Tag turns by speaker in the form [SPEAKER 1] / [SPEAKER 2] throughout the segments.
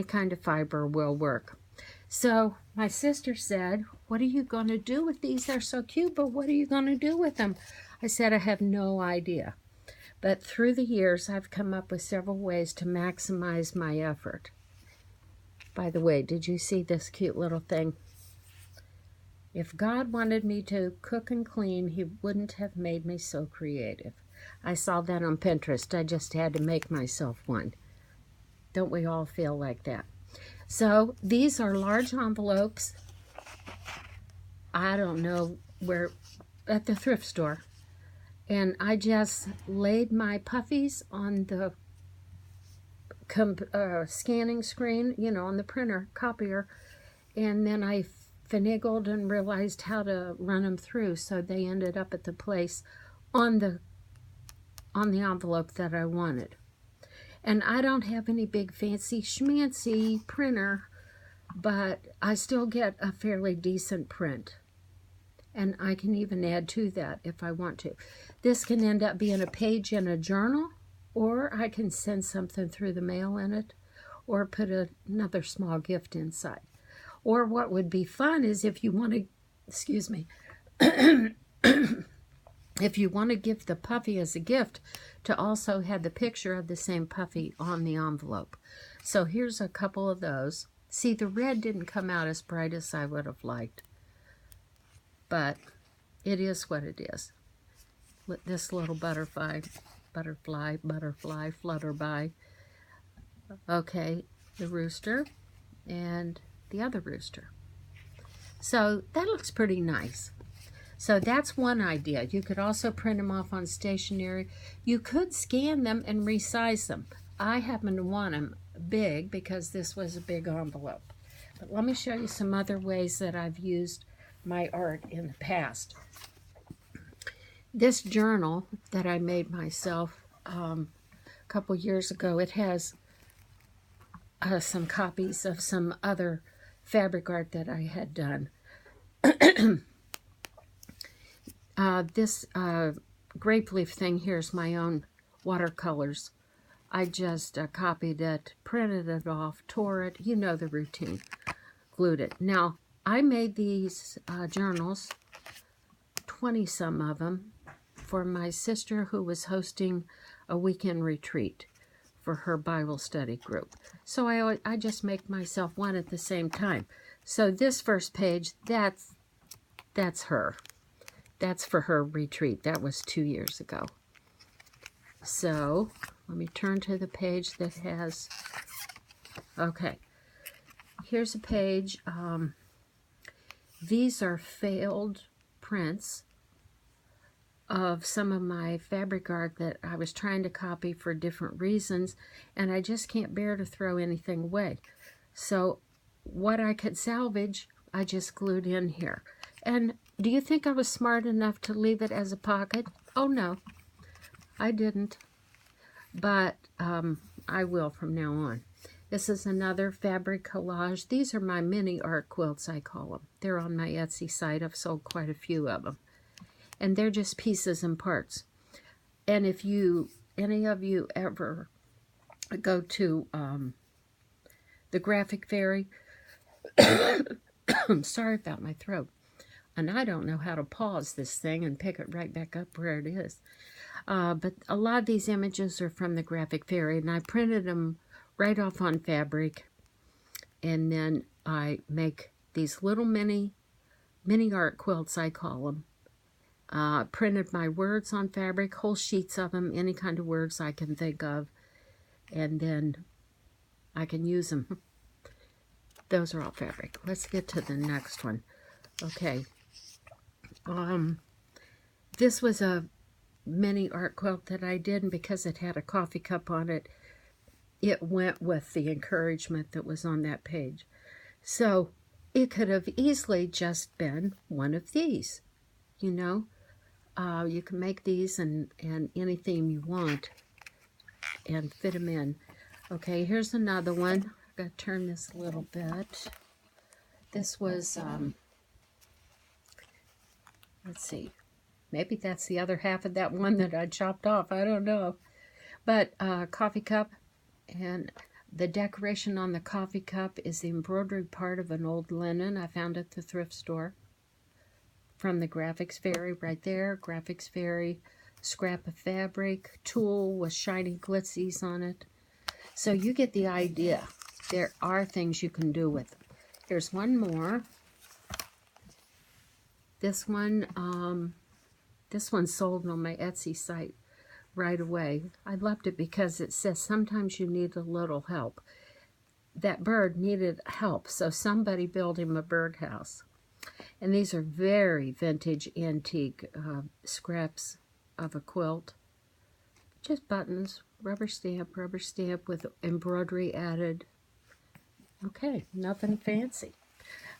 [SPEAKER 1] kind of fiber will work. So my sister said, what are you going to do with these? They're so cute, but what are you going to do with them? I said, I have no idea. But through the years, I've come up with several ways to maximize my effort. By the way, did you see this cute little thing? If God wanted me to cook and clean, he wouldn't have made me so creative. I saw that on Pinterest. I just had to make myself one. Don't we all feel like that? So these are large envelopes. I don't know where, at the thrift store. And I just laid my puffies on the scanning screen, you know, on the printer, copier. And then I finagled and realized how to run them through. So they ended up at the place on the envelope that I wanted. And I don't have any big fancy schmancy printer, but I still get a fairly decent print. And I can even add to that if I want to. This can end up being a page in a journal, or I can send something through the mail in it, or put another small gift inside. Or what would be fun is if you want to, excuse me, if you want to give the puffy as a gift, to also have the picture of the same puffy on the envelope. So here's a couple of those. See, the red didn't come out as bright as I would have liked, but it is what it is. This little butterfly, flutter by. Okay, the rooster and the other rooster. So that looks pretty nice. So that's one idea. You could also print them off on stationery. You could scan them and resize them. I happen to want them big because this was a big envelope. But let me show you some other ways that I've used my art in the past. This journal that I made myself a couple years ago, it has some copies of some other fabric art that I had done. This grape leaf thing here is my own watercolors. I just copied it, printed it off, tore it, you know the routine, glued it. Now, I made these journals, 20-some of them, for my sister who was hosting a weekend retreat for her Bible study group. So I just make myself one at the same time. So this first page, that's her. That's for her retreat. That was 2 years ago. So let me turn to the page that has, okay, here's a page. These are failed prints of some of my fabric art that I was trying to copy for different reasons, and I just can't bear to throw anything away. So what I could salvage, I just glued in here. And do you think I was smart enough to leave it as a pocket? Oh no, I didn't. But I will from now on. This is another fabric collage. These are my mini art quilts, I call them. They're on my Etsy site. I've sold quite a few of them. And they're just pieces and parts. And if any of you ever go to the Graphic Fairy, I'm sorry about my throat. And I don't know how to pause this thing and pick it right back up where it is. But a lot of these images are from the Graphic Fairy, and I printed them right off on fabric. And then I make these little mini art quilts, I call them. Printed my words on fabric, whole sheets of them, any kind of words I can think of. And then I can use them. Those are all fabric. Let's get to the next one. Okay. This was a mini art quilt that I did, and because it had a coffee cup on it, it went with the encouragement that was on that page. So it could have easily just been one of these, you know. You can make these and any theme you want and fit them in. Okay, here's another one. I've got to turn this a little bit. This was, let's see, maybe that's the other half of that one that I chopped off. I don't know. But coffee cup, and The decoration on the coffee cup is the embroidered part of an old linen I found at the thrift store. From the Graphics Fairy right there, Graphics Fairy, scrap of fabric, tulle with shiny glitsies on it. So you get the idea. There are things you can do with it. Here's one more. This one sold on my Etsy site right away. I loved it because it says sometimes you need a little help. That bird needed help, so somebody built him a birdhouse. And these are very vintage antique scraps of a quilt. Just buttons, rubber stamp with embroidery added. Okay, nothing fancy.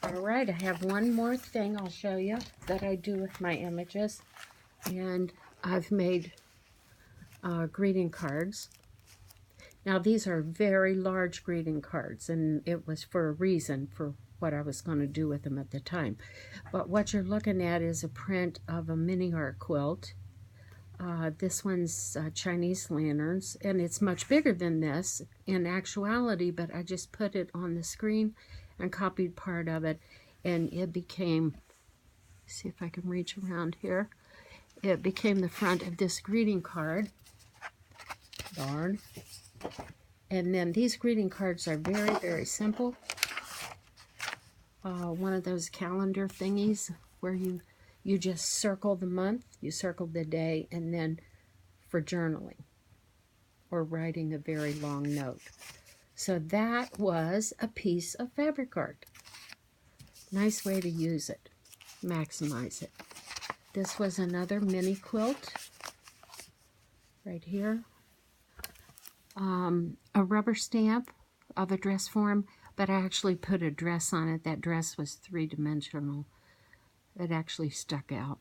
[SPEAKER 1] All right, I have one more thing I'll show you that I do with my images. And I've made greeting cards. Now, these are very large greeting cards, and it was for a reason for what I was going to do with them at the time. But what you're looking at is a print of a mini art quilt. This one's Chinese lanterns, and it's much bigger than this in actuality, but I just put it on the screen and copied part of it, and it became, see if I can reach around here, it became the front of this greeting card. Darn. And then these greeting cards are very, very simple. One of those calendar thingies where you just circle the month, you circle the day, and then for journaling or writing a very long note. So that was a piece of fabric art. Nice way to use it, maximize it. This was another mini quilt right here. A rubber stamp of a dress form, but I actually put a dress on it. That dress was three-dimensional. It actually stuck out.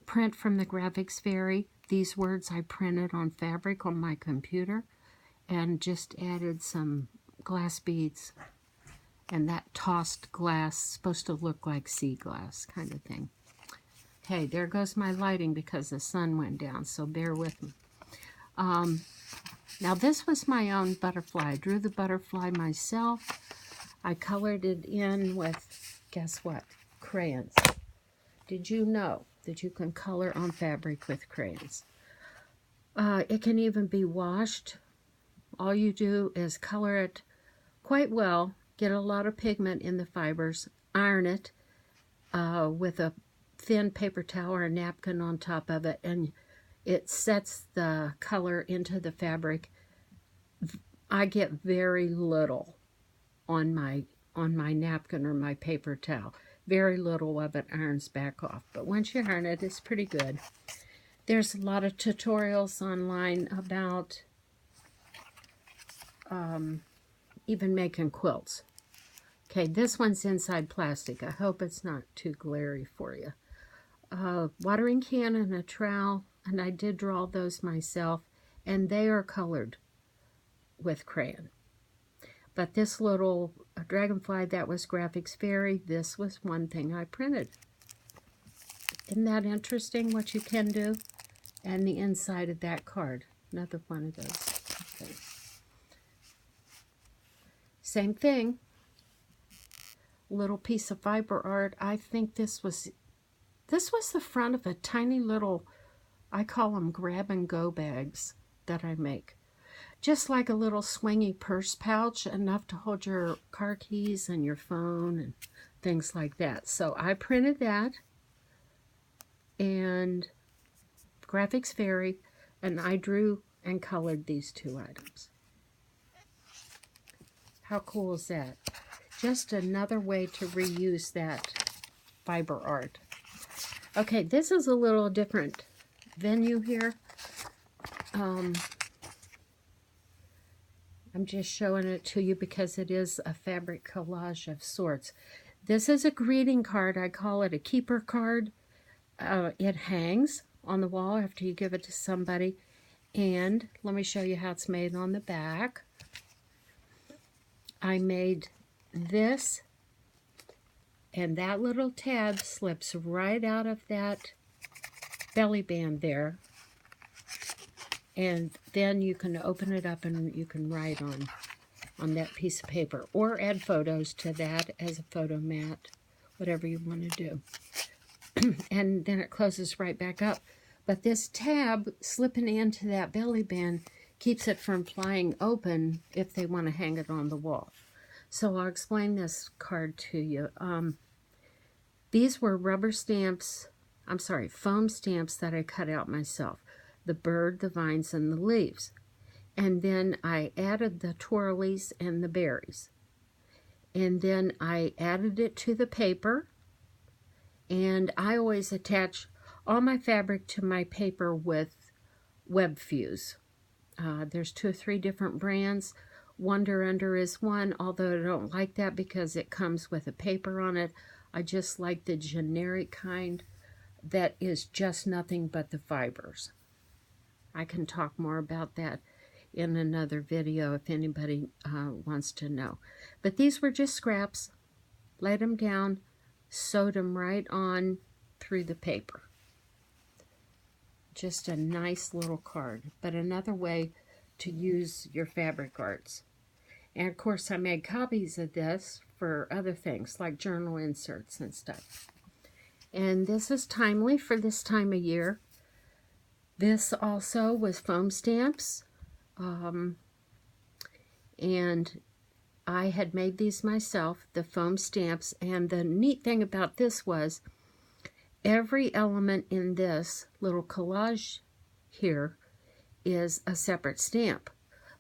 [SPEAKER 1] Print from the Graphics Fairy. These words I printed on fabric on my computer and just added some glass beads. And that tossed glass, supposed to look like sea glass kind of thing. Okay, there goes my lighting because the sun went down, so bear with me. Now this was my own butterfly. I drew the butterfly myself. I colored it in with, guess what? Crayons. Did you know that you can color on fabric with crayons? It can even be washed. All you do is color it quite well, get a lot of pigment in the fibers, iron it with a thin paper towel or a napkin on top of it, and it sets the color into the fabric. I get very little on my napkin or my paper towel. Very little of it irons back off. But once you iron it, it's pretty good. There's a lot of tutorials online about even making quilts. Okay, this one's inside plastic. I hope it's not too glary for you. Watering can and a trowel, and I did draw those myself, and they are colored with crayon. But this little dragonfly, that was Graphics Fairy. This was one thing I printed. Isn't that interesting what you can do? And the inside of that card, another one of those. Okay. Same thing. Little piece of fiber art. I think this was the front of a tiny little, I call them grab and go bags that I make. Just like a little swingy purse pouch, enough to hold your car keys and your phone and things like that. So I printed that, and Graphics Fairy, and I drew and colored these two items. How cool is that? Just another way to reuse that fiber art. Okay, this is a little different venue here. I'm just showing it to you because it is a fabric collage of sorts. This is a greeting card. I call it a keeper card. It hangs on the wall after you give it to somebody. And let me show you how it's made on the back. I made this, and that little tab slips right out of that belly band there. And then you can open it up and you can write on that piece of paper, or add photos to that as a photo mat, whatever you want to do. And then it closes right back up. But this tab slipping into that belly band keeps it from flying open if they want to hang it on the wall. So I'll explain this card to you. These were rubber stamps, foam stamps that I cut out myself. The bird, the vines, and the leaves. And then I added the twirlies and the berries. And then I added it to the paper. And I always attach all my fabric to my paper with web fuse. There's 2 or 3 different brands. Wonder Under is one, although I don't like that because it comes with a paper on it. I just like the generic kind that is just nothing but the fibers. I can talk more about that in another video if anybody wants to know. But these were just scraps. Laid them down, sewed them right on through the paper. Just a nice little card, but another way to use your fabric arts. And of course I made copies of this for other things like journal inserts and stuff. And this is timely for this time of year. This also was foam stamps. And I had made these myself, the foam stamps. And the neat thing about this was every element in this little collage here is a separate stamp.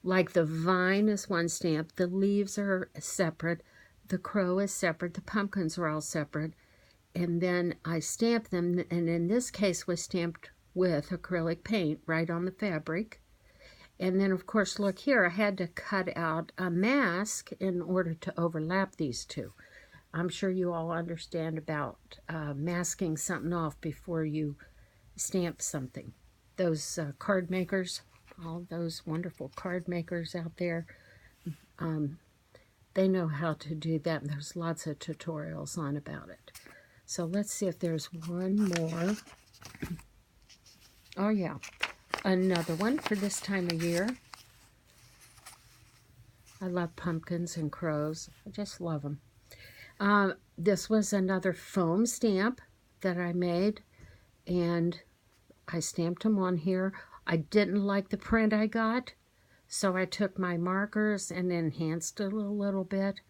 [SPEAKER 1] Like the vine is one stamp, the leaves are separate, the crow is separate, the pumpkins are all separate. And then I stamped them, and in this case was stamped with acrylic paint right on the fabric. And then, of course, look here, I had to cut out a mask in order to overlap these two. I'm sure you all understand about masking something off before you stamp something. Those card makers, all those wonderful card makers out there, they know how to do that, and there's lots of tutorials on about it. So let's see if there's one more. Oh yeah, another one for this time of year. I love pumpkins and crows. I just love them. This was another foam stamp that I made, and I stamped them on here. I didn't like the print I got, so I took my markers and enhanced it a little bit,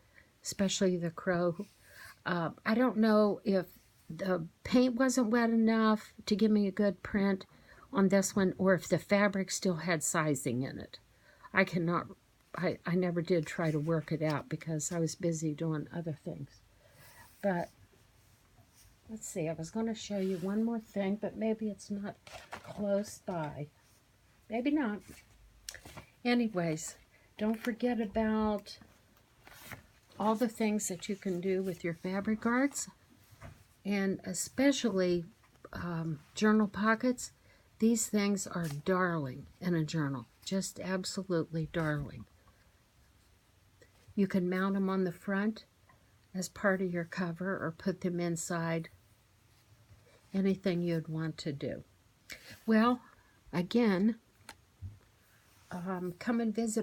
[SPEAKER 1] especially the crow. I don't know if the paint wasn't wet enough to give me a good print on this one, or if the fabric still had sizing in it. I never did try to work it out because I was busy doing other things. But let's see, I was going to show you one more thing, but maybe it's not close by. Maybe not. Anyways, don't forget about all the things that you can do with your fabric arts, and especially journal pockets. These things are darling in a journal, just absolutely darling. You can mount them on the front as part of your cover or put them inside. Anything you'd want to do. Well, again, come and visit